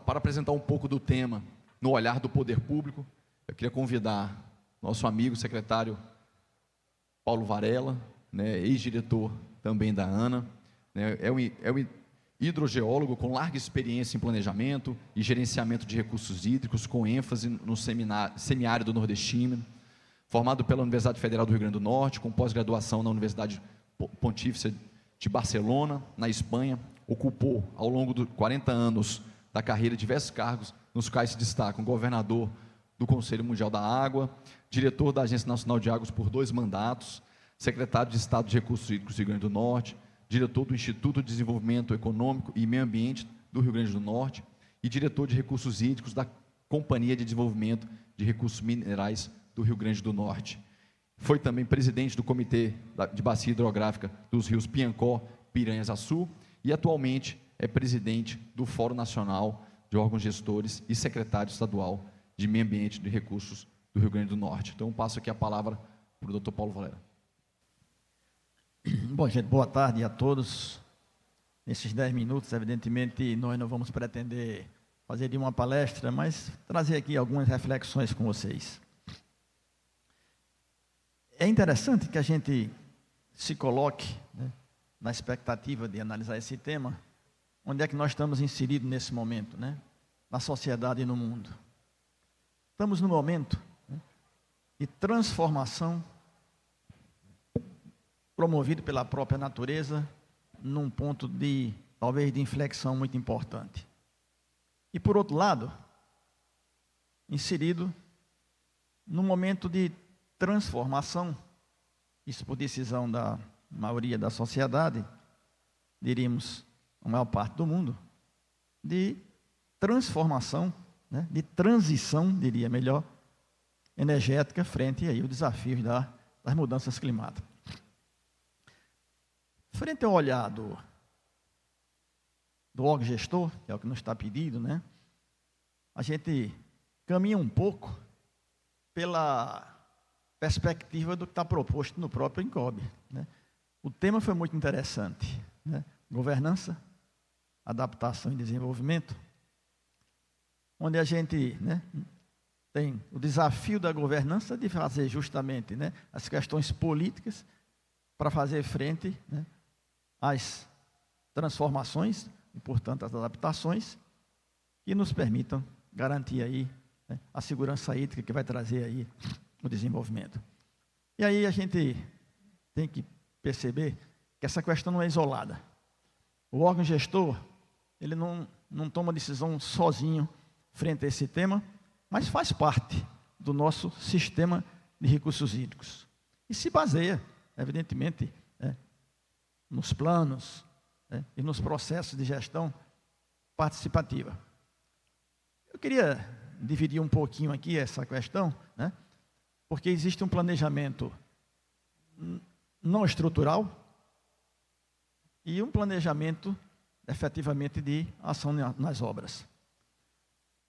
para apresentar um pouco do tema no olhar do poder público, eu queria convidar nosso amigo secretário Paulo Varela, né, ex-diretor também da ANA, né, é um hidrogeólogo com larga experiência em planejamento e gerenciamento de recursos hídricos, com ênfase no semiárido nordestino, formado pela Universidade Federal do Rio Grande do Norte, com pós-graduação na Universidade Pontifícia de Barcelona, na Espanha. Ocupou, ao longo de 40 anos da carreira, diversos cargos, nos quais se destacam governador do Conselho Mundial da Água, diretor da Agência Nacional de Águas por 2 mandatos, secretário de Estado de Recursos Hídricos do Rio Grande do Norte, diretor do Instituto de Desenvolvimento Econômico e Meio Ambiente do Rio Grande do Norte e diretor de Recursos Hídricos da Companhia de Desenvolvimento de Recursos Minerais do Rio Grande do Norte. Foi também presidente do Comitê de Bacia Hidrográfica dos rios Piancó, Piranhas-Açu e atualmente é presidente do Fórum Nacional de Órgãos Gestores e secretário estadual de Meio Ambiente e Recursos do Rio Grande do Norte. Então, passo aqui a palavra para o doutor Paulo Varela. Bom, gente, boa tarde a todos. Nesses 10 minutos, evidentemente, nós não vamos pretender fazer de uma palestra, mas trazer aqui algumas reflexões com vocês. É interessante que a gente se coloque, né, na expectativa de analisar esse tema, onde é que nós estamos inseridos nesse momento, né, na sociedade e no mundo. Estamos no momento, né, de transformação promovido pela própria natureza, num ponto de, talvez, de inflexão muito importante. E, por outro lado, inserido num momento de transformação, isso por decisão da maioria da sociedade, diríamos, a maior parte do mundo, de transformação, né, de transição, diria melhor, energética, frente aí aos desafios das mudanças climáticas. Frente ao olhar do órgão gestor, que é o que nos está pedido, né, a gente caminha um pouco pela perspectiva do que está proposto no próprio INCOB, né. O tema foi muito interessante, né, governança, adaptação e desenvolvimento, onde a gente, né, tem o desafio da governança de fazer justamente, né, as questões políticas para fazer frente, né, às transformações e, portanto, as adaptações que nos permitam garantir aí, né, a segurança hídrica que vai trazer aí o desenvolvimento. E aí a gente tem que perceber que essa questão não é isolada. O órgão gestor, ele não toma decisão sozinho frente a esse tema, mas faz parte do nosso sistema de recursos hídricos. E se baseia, evidentemente, nos planos, né, e nos processos de gestão participativa. Eu queria dividir um pouquinho aqui essa questão, né, porque existe um planejamento não estrutural e um planejamento, efetivamente, de ação nas obras.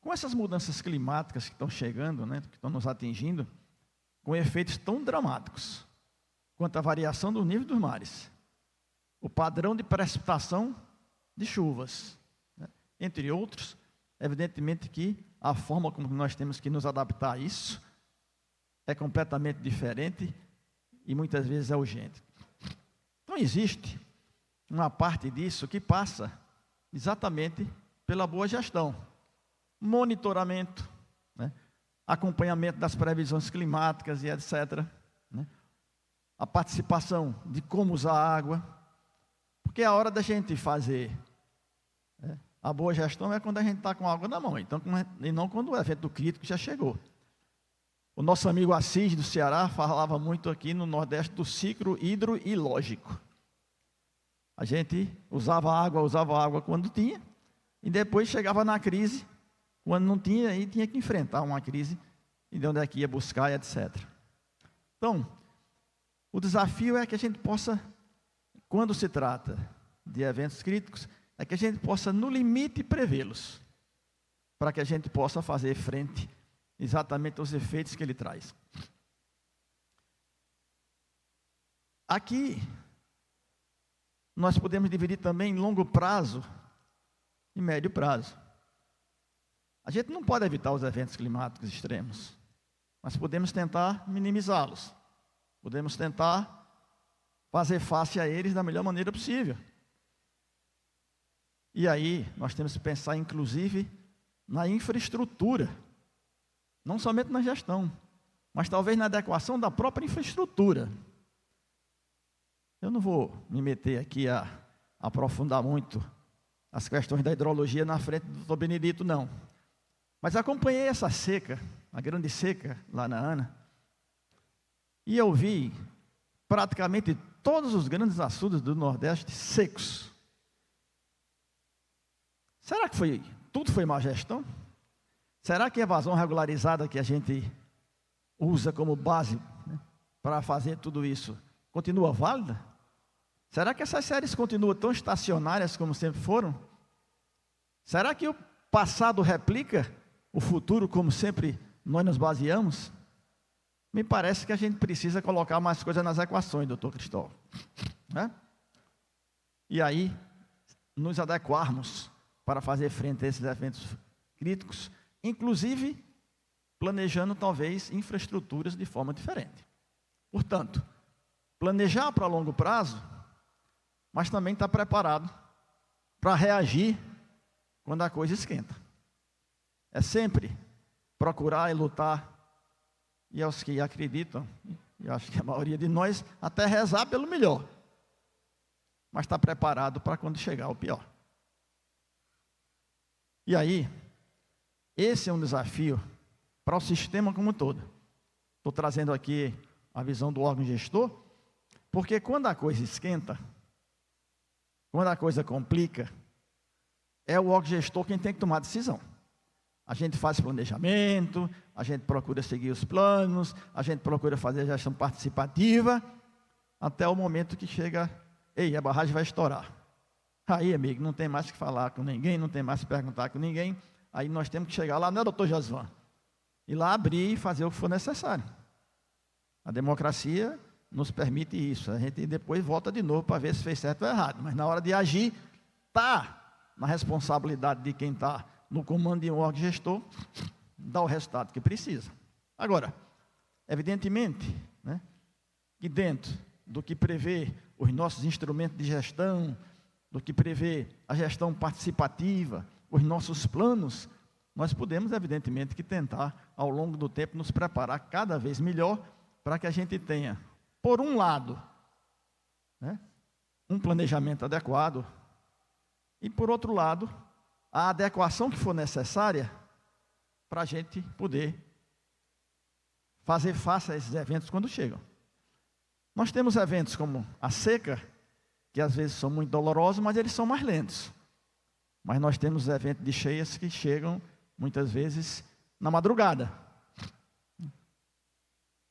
Com essas mudanças climáticas que estão chegando, né, que estão nos atingindo, com efeitos tão dramáticos quanto a variação do nível dos mares, o padrão de precipitação de chuvas, né, entre outros, evidentemente que a forma como nós temos que nos adaptar a isso é completamente diferente e muitas vezes é urgente. Então existe uma parte disso que passa exatamente pela boa gestão, monitoramento, né, acompanhamento das previsões climáticas e etc., né, a participação de como usar a água, porque a hora da gente fazer, né, a boa gestão é quando a gente está com a água na mão, então, e não quando o evento crítico já chegou. O nosso amigo Assis, do Ceará, falava muito aqui no Nordeste do ciclo hidro-ilógico. A gente usava água quando tinha, e depois chegava na crise, quando não tinha, aí tinha que enfrentar uma crise, e de onde é que ia buscar, etc. Então, o desafio é que a gente possa, quando se trata de eventos críticos, é que a gente possa, no limite, prevê-los, para que a gente possa fazer frente exatamente aos efeitos que ele traz. Aqui, nós podemos dividir também em longo prazo e médio prazo. A gente não pode evitar os eventos climáticos extremos, mas podemos tentar minimizá-los. Podemos tentar fazer face a eles da melhor maneira possível. E aí, nós temos que pensar, inclusive, na infraestrutura. Não somente na gestão, mas talvez na adequação da própria infraestrutura. Eu não vou me meter aqui a aprofundar muito as questões da hidrologia na frente do Dr. Benedito, não. Mas acompanhei essa seca, a grande seca lá na ANA, e eu vi praticamente todos os grandes açudes do Nordeste secos. Será que tudo foi má gestão? Será que a evasão regularizada que a gente usa como base, né, para fazer tudo isso continua válida? Será que essas séries continuam tão estacionárias como sempre foram? Será que o passado replica o futuro como sempre nós nos baseamos? Me parece que a gente precisa colocar mais coisas nas equações, doutor Cristóvão, né? E aí, nos adequarmos para fazer frente a esses eventos críticos, inclusive planejando talvez infraestruturas de forma diferente. Portanto, planejar para longo prazo, mas também estar preparado para reagir quando a coisa esquenta. É sempre procurar e lutar, e aos que acreditam, e acho que a maioria de nós, até rezar pelo melhor, mas estar preparado para quando chegar o pior. E aí, esse é um desafio para o sistema como um todo. Estou trazendo aqui a visão do órgão gestor, porque quando a coisa esquenta, quando a coisa complica, é o órgão gestor quem tem que tomar a decisão. A gente faz planejamento, a gente procura seguir os planos, a gente procura fazer a gestão participativa, até o momento que chega, ei, a barragem vai estourar. Aí, amigo, não tem mais que falar com ninguém, não tem mais que perguntar com ninguém, aí nós temos que chegar lá, não é, doutor Josvan? Ir lá abrir e fazer o que for necessário. A democracia nos permite isso, a gente depois volta de novo para ver se fez certo ou errado, mas na hora de agir, está na responsabilidade de quem está no comando de um órgão gestor, dá o resultado que precisa. Agora, evidentemente, né, que dentro do que prevê os nossos instrumentos de gestão, do que prevê a gestão participativa, os nossos planos, nós podemos, evidentemente, que tentar, ao longo do tempo, nos preparar cada vez melhor para que a gente tenha, por um lado, né, um planejamento adequado, e, por outro lado, a adequação que for necessária para a gente poder fazer face a esses eventos quando chegam. Nós temos eventos como a seca, que às vezes são muito dolorosos, mas eles são mais lentos. Mas nós temos eventos de cheias que chegam, muitas vezes, na madrugada.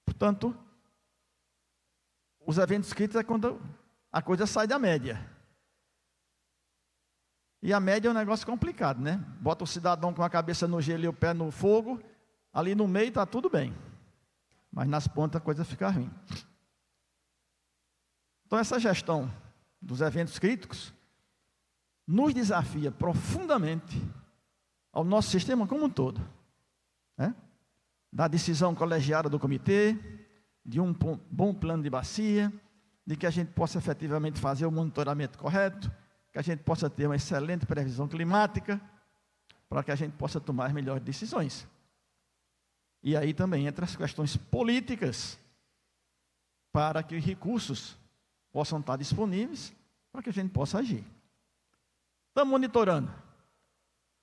Portanto, os eventos críticos é quando a coisa sai da média. E a média é um negócio complicado, né? Bota o cidadão com a cabeça no gelo e o pé no fogo, ali no meio está tudo bem. Mas nas pontas a coisa fica ruim. Então essa gestão dos eventos críticos nos desafia profundamente ao nosso sistema como um todo, né? Da decisão colegiada do comitê, de um bom plano de bacia, de que a gente possa efetivamente fazer o monitoramento correto, que a gente possa ter uma excelente previsão climática, para que a gente possa tomar as melhores decisões. E aí também entra as questões políticas, para que os recursos possam estar disponíveis, para que a gente possa agir. Estamos monitorando.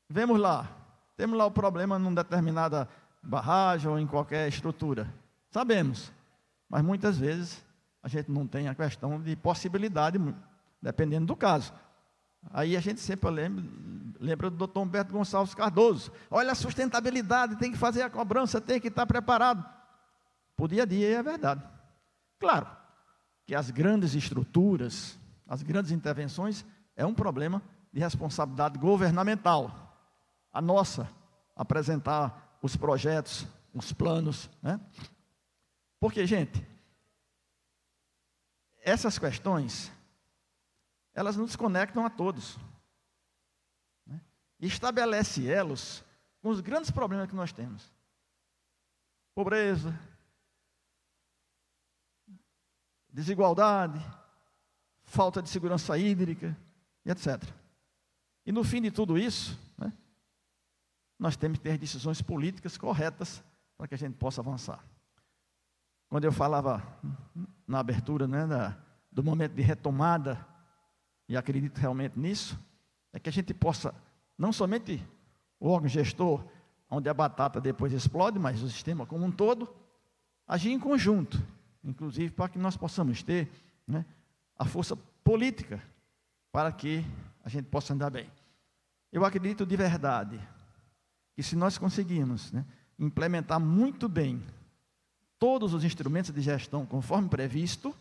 Vemos lá, temos lá o problema numa determinada barragem ou em qualquer estrutura. Sabemos, mas muitas vezes a gente não tem a questão de possibilidade, dependendo do caso. Aí a gente sempre lembra do doutor Humberto Gonçalves Cardoso. Olha a sustentabilidade, tem que fazer a cobrança, tem que estar preparado. Por dia a dia, é verdade. Claro que as grandes estruturas, as grandes intervenções, é um problema de responsabilidade governamental. A nossa, apresentar os projetos, os planos, né? Porque, gente, essas questões, elas nos conectam a todos, né? Estabelece elos com os grandes problemas que nós temos. Pobreza, desigualdade, falta de segurança hídrica, e etc. E no fim de tudo isso, né, nós temos que ter decisões políticas corretas para que a gente possa avançar. Quando eu falava na abertura, né, do momento de retomada, e acredito realmente nisso, é que a gente possa, não somente o órgão gestor, onde a batata depois explode, mas o sistema como um todo, agir em conjunto, inclusive para que nós possamos ter, né, a força política para que a gente possa andar bem. Eu acredito de verdade que se nós conseguirmos, né, implementar muito bem todos os instrumentos de gestão conforme previsto,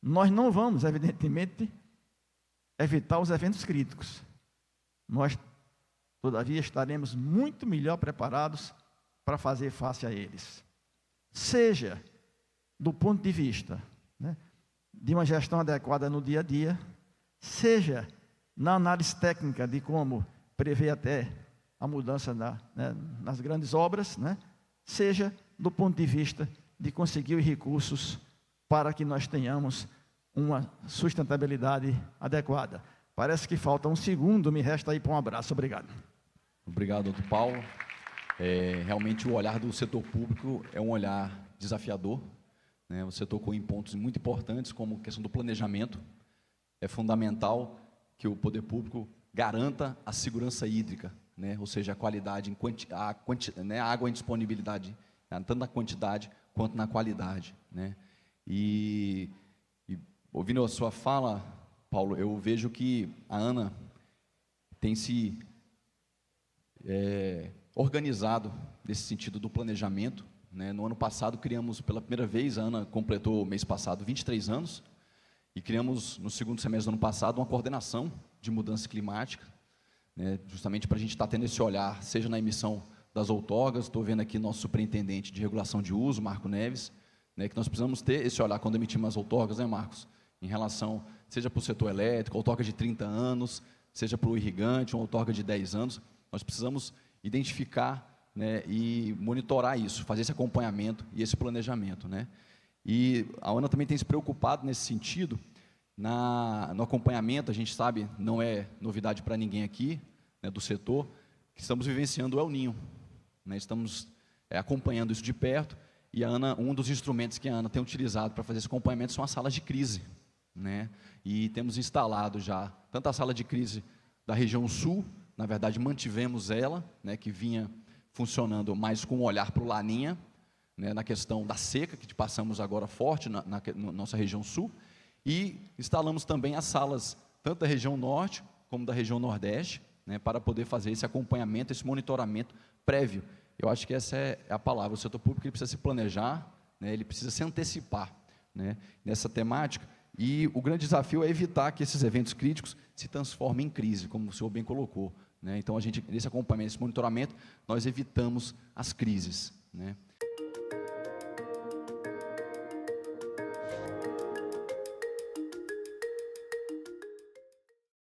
nós não vamos, evidentemente, evitar os eventos críticos. Nós, todavia, estaremos muito melhor preparados para fazer face a eles. Seja do ponto de vista, né, de uma gestão adequada no dia a dia, seja na análise técnica de como prever até a mudança nas grandes obras, né, seja do ponto de vista de conseguir os recursos para que nós tenhamos uma sustentabilidade adequada. Parece que falta um segundo, me resta aí para um abraço. Obrigado. Obrigado, doutor Paulo. Realmente o olhar do setor público é um olhar desafiador, né? Você tocou em pontos muito importantes, como a questão do planejamento. É fundamental que o poder público garanta a segurança hídrica, né? Ou seja, a qualidade, a água em disponibilidade, tanto na quantidade quanto na qualidade, né? E ouvindo a sua fala, Paulo, eu vejo que a ANA tem se organizado nesse sentido do planejamento, né? No ano passado criamos, pela primeira vez, a ANA completou mês passado 23 anos, e criamos no segundo semestre do ano passado uma coordenação de mudança climática, né? Justamente para a gente estar tendo esse olhar, seja na emissão das outorgas. Estou vendo aqui nosso superintendente de regulação de uso, Marco Neves, né, que nós precisamos ter esse olhar quando emitimos as outorgas, né, Marcos? Em relação, seja para o setor elétrico, outorga de 30 anos, seja para o irrigante, uma outorga de 10 anos, nós precisamos identificar, né, e monitorar isso, fazer esse acompanhamento e esse planejamento, né? E a ANA também tem se preocupado nesse sentido, no acompanhamento. A gente sabe, não é novidade para ninguém aqui, né, do setor, que estamos vivenciando o El Niño, né? Estamos acompanhando isso de perto, e a ANA, um dos instrumentos que a ANA tem utilizado para fazer esse acompanhamento são as salas de crise, né? E temos instalado já tanto a sala de crise da região sul, na verdade mantivemos ela, né, que vinha funcionando mais com um olhar para o Laninha, né, na questão da seca, que passamos agora forte na nossa região sul, e instalamos também as salas, tanto da região norte, como da região nordeste, né, para poder fazer esse acompanhamento, esse monitoramento prévio. Eu acho que essa é a palavra. O setor público ele precisa se planejar, né, ele precisa se antecipar, né, nessa temática, e o grande desafio é evitar que esses eventos críticos se transformem em crise, como o senhor bem colocou, né? Então, nesse acompanhamento, esse monitoramento, nós evitamos as crises, né?